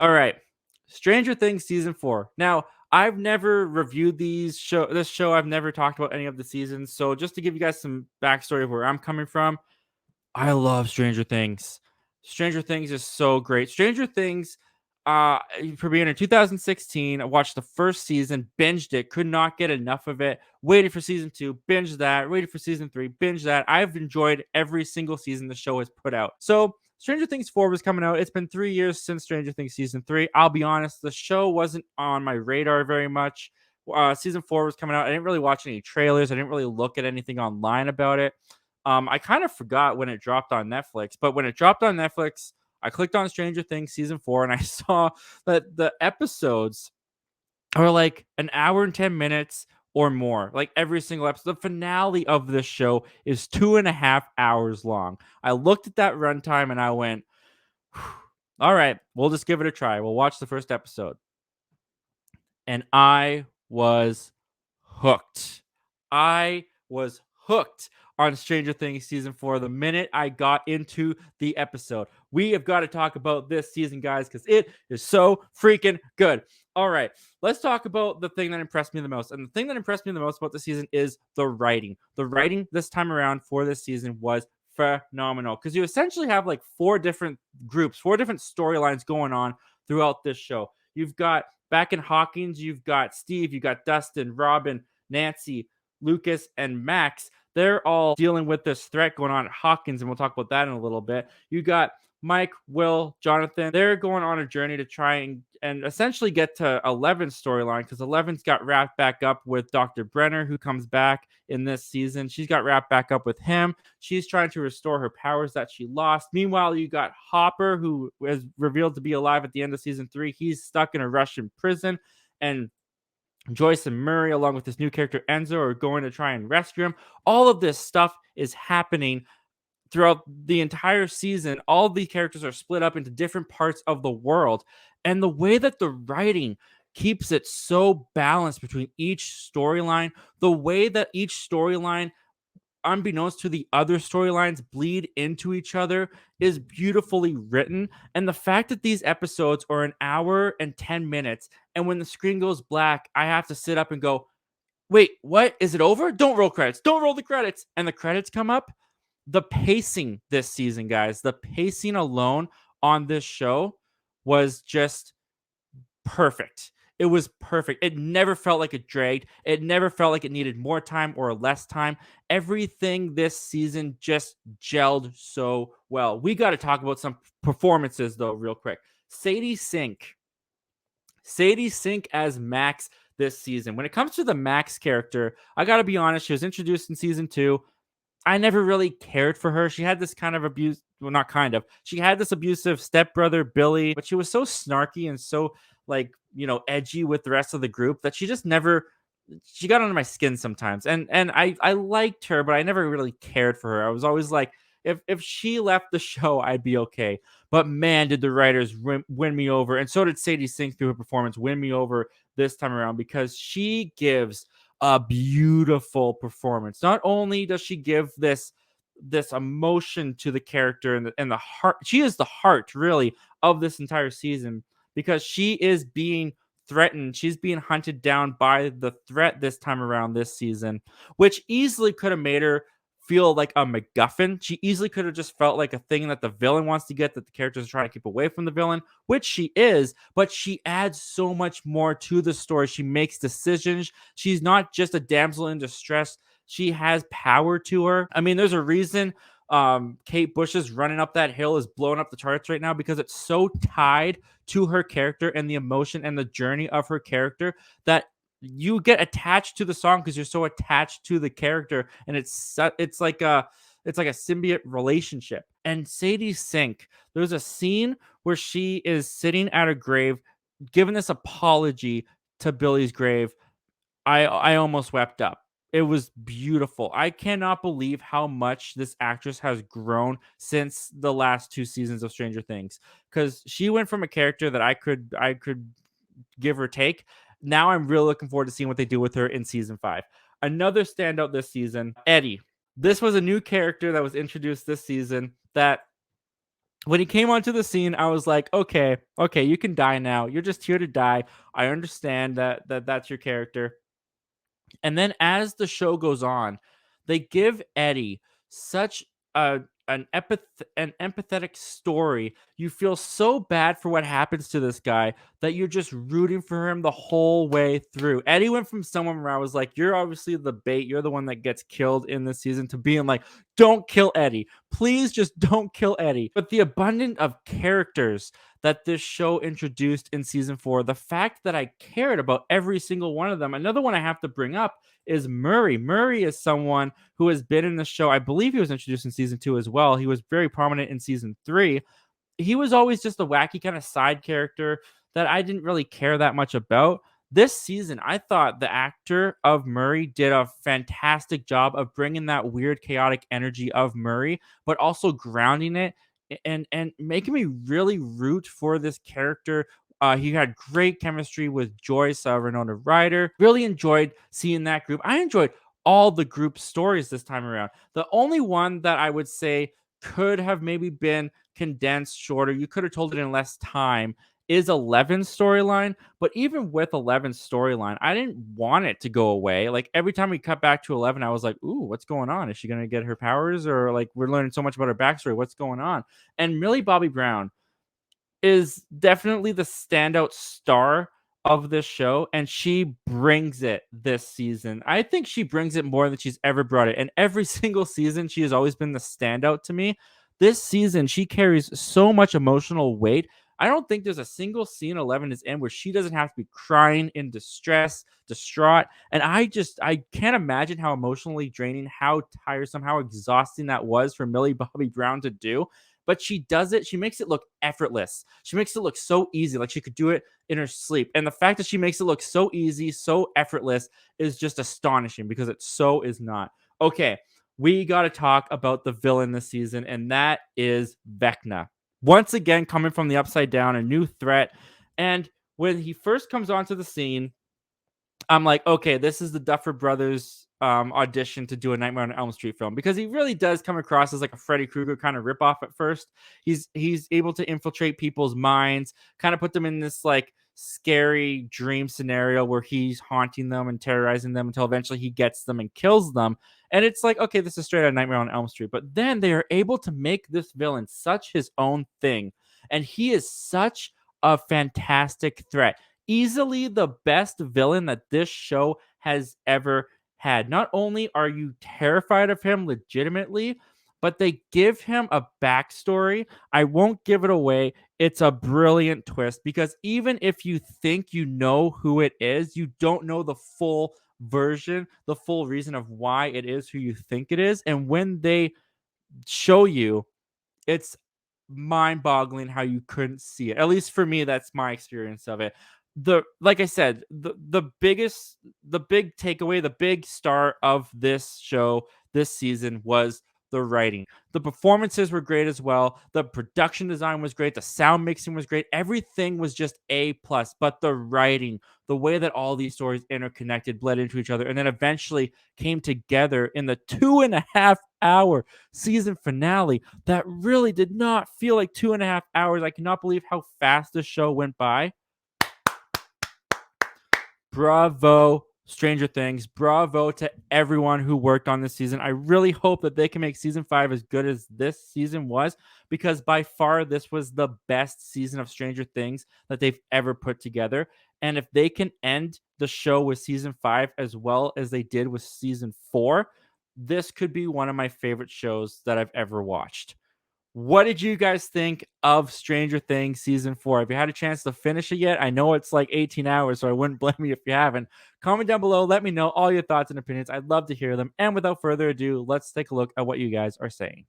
All right. Stranger Things season 4. Now, I've never reviewed this show. I've never talked about any of the seasons. So just to give you guys some backstory of where I'm coming from, I love Stranger Things. Stranger Things is so great. Stranger Things premiered in 2016. I watched the first season, binged it, could not get enough of it. Waited for season 2, binged that, waited for season 3, binged that. I've enjoyed every single season the show has put out. So, Stranger Things 4 was coming out. It's been 3 years since Stranger Things season 3. I'll be honest, the show wasn't on my radar very much. Season 4 was coming out. I didn't really watch any trailers. I didn't really look at anything online about it. I kind of forgot when it dropped on Netflix, but when it dropped on Netflix, I clicked on Stranger Things season 4 and I saw that the episodes are like an hour and 10 minutes or more. Like every single episode. The finale of this show is 2.5 hours long. I looked at that runtime and I went, all right, we'll just give it a try. We'll watch the first episode. And I was hooked. I was hooked on Stranger Things season 4 the minute I got into the episode. We have got to talk about this season, guys, because it is so freaking good. All right, let's talk about the thing that impressed me the most. And the thing that impressed me the most about the season is the writing. The writing this time around for this season was phenomenal because you essentially have like 4 different groups, 4 different storylines going on throughout this show. You've got back in Hawkins, you've got Steve, you've got Dustin, Robin, Nancy, Lucas, and Max. They're all dealing with this threat going on at Hawkins, and we'll talk about that in a little bit. You got Mike, Will, Jonathan. They're going on a journey to try and essentially get to Eleven's storyline because Eleven's got wrapped back up with Dr. Brenner, who comes back in this season. She's got wrapped back up with him. She's trying to restore her powers that she lost. Meanwhile, you got Hopper, who is revealed to be alive at the end of season 3. He's stuck in a Russian prison, and Joyce and Murray, along with this new character Enzo, are going to try and rescue him. All of this stuff is happening throughout the entire season. All of these characters are split up into different parts of the world. And the way that the writing keeps it so balanced between each storyline, the way that each storyline, unbeknownst to the other storylines, bleed into each other is beautifully written. And the fact that these episodes are an hour and 10 minutes, and when the screen goes black, I have to sit up and go, wait, what? Is it over? Don't roll credits. Don't roll the credits. And the credits come up. The pacing this season, guys, the pacing alone on this show was just perfect. It was perfect. It never felt like it dragged. It never felt like it needed more time or less time. Everything this season just gelled so well. We got to talk about some performances, though, real quick. Sadie Sink as Max this season. When it comes to the Max character, I got to be honest, she was introduced in season 2. I never really cared for her. She had this kind of abuse, well, not kind of. She had this abusive stepbrother, Billy, but she was so snarky and so edgy with the rest of the group that she just never she got under my skin sometimes. And I liked her, but I never really cared for her. I was always like, if she left the show, I'd be okay. But man, did the writers win me over, and so did Sadie Sink through her performance win me over this time around because she gives a beautiful performance. Not only does she give this emotion to the character and the heart, she is the heart really of this entire season because she is being threatened. She's being hunted down by the threat this time around this season, which easily could have made her feel like a MacGuffin. She easily could have just felt like a thing that the villain wants to get, that the characters are trying to keep away from the villain, which she is, but she adds so much more to the story. She makes decisions. She's not just a damsel in distress. She has power to her. I mean, there's a reason Kate Bush's Running Up That Hill is blowing up the charts right now because it's so tied to her character and the emotion and the journey of her character that you get attached to the song because you're so attached to the character, and it's like a symbiote relationship. And Sadie Sink, there's a scene where she is sitting at a grave giving this apology to Billy's grave. I almost wept up. It was beautiful. I cannot believe how much this actress has grown since the last 2 seasons of Stranger Things, because she went from a character that I could give or take. Now I'm really looking forward to seeing what they do with her in season 5. Another standout this season, Eddie. This was a new character that was introduced this season that When he came onto the scene, I was like, okay, okay, you can die now. You're just here to die. I understand that's your character. And then as the show goes on, they give Eddie such a an empathetic story. You feel so bad for what happens to this guy that you're just rooting for him the whole way through. Eddie went from someone where I was like, you're obviously the bait, you're the one that gets killed in this season, to being like, don't kill Eddie. Please just don't kill Eddie. But the abundance of characters that this show introduced in season 4, the fact that I cared about every single one of them. Another one I have to bring up is Murray. Murray is someone who has been in the show. I believe he was introduced in season 2 as well. He was very prominent in season 3. He was always just a wacky kind of side character that I didn't really care that much about. This season, I thought the actor of Murray did a fantastic job of bringing that weird, chaotic energy of Murray, but also grounding it and making me really root for this character. He had great chemistry with Joyce, Renona Ryder. Really enjoyed seeing that group. I enjoyed all the group stories this time around. The only one that I would say could have maybe been condensed shorter, you could have told it in less time, is 11's storyline. But even with 11's storyline, I didn't want it to go away. Like every time we cut back to 11, I was like, ooh, what's going on? Is she going to get her powers? Or like we're learning so much about her backstory. What's going on? And Millie Bobby Brown is definitely the standout star of this show, and she brings it this season. I think she brings it more than she's ever brought it. And every single season, she has always been the standout to me. This season, she carries so much emotional weight. I don't think there's a single scene 11 is in where she doesn't have to be crying in distress, distraught. And I can't imagine how emotionally draining, how tiresome, how exhausting that was for Millie Bobby Brown to do, but she does it. She makes it look effortless. She makes it look so easy, like she could do it in her sleep. And the fact that she makes it look so easy, so effortless is just astonishing because it so is not. Okay, we got to talk about the villain this season, and that is Vecna. Once again, coming from the upside down, a new threat. And when he first comes onto the scene, I'm like, okay, this is the Duffer Brothers audition to do a Nightmare on Elm Street film, because he really does come across as like a Freddy Krueger kind of ripoff at first. He's able to infiltrate people's minds, kind of put them in this like scary dream scenario where he's haunting them and terrorizing them until eventually he gets them and kills them. And it's like, okay, this is straight out of Nightmare on Elm Street. But then they are able to make this villain such his own thing, and he is such a fantastic threat, easily the best villain that this show has ever had. Not only are you terrified of him legitimately, but they give him a backstory. I won't give it away. It's a brilliant twist, because even if you think you know who it is, you don't know the full version, the full reason of why it is who you think it is. And when they show you, it's mind-boggling how you couldn't see it. At least for me, that's my experience of it. The Like I said, the big takeaway, the big star of this show this season was the writing. The performances were great as well. The production design was great. The sound mixing was great. Everything was just A plus. But the writing, the way that all these stories interconnected, bled into each other, and then eventually came together in the 2.5 hour season finale, that really did not feel like 2.5 hours. I cannot believe how fast the show went by. Bravo, Stranger Things. Bravo to everyone who worked on this season. I really hope that they can make season 5 as good as this season was, because by far this was the best season of Stranger Things that they've ever put together. And if they can end the show with season 5 as well as they did with season 4, this could be one of my favorite shows that I've ever watched. What did you guys think of Stranger Things season 4? Have you had a chance to finish it yet? I know it's like 18 hours, so I wouldn't blame you if you haven't. Comment down below. Let me know all your thoughts and opinions. I'd love to hear them. And without further ado, let's take a look at what you guys are saying.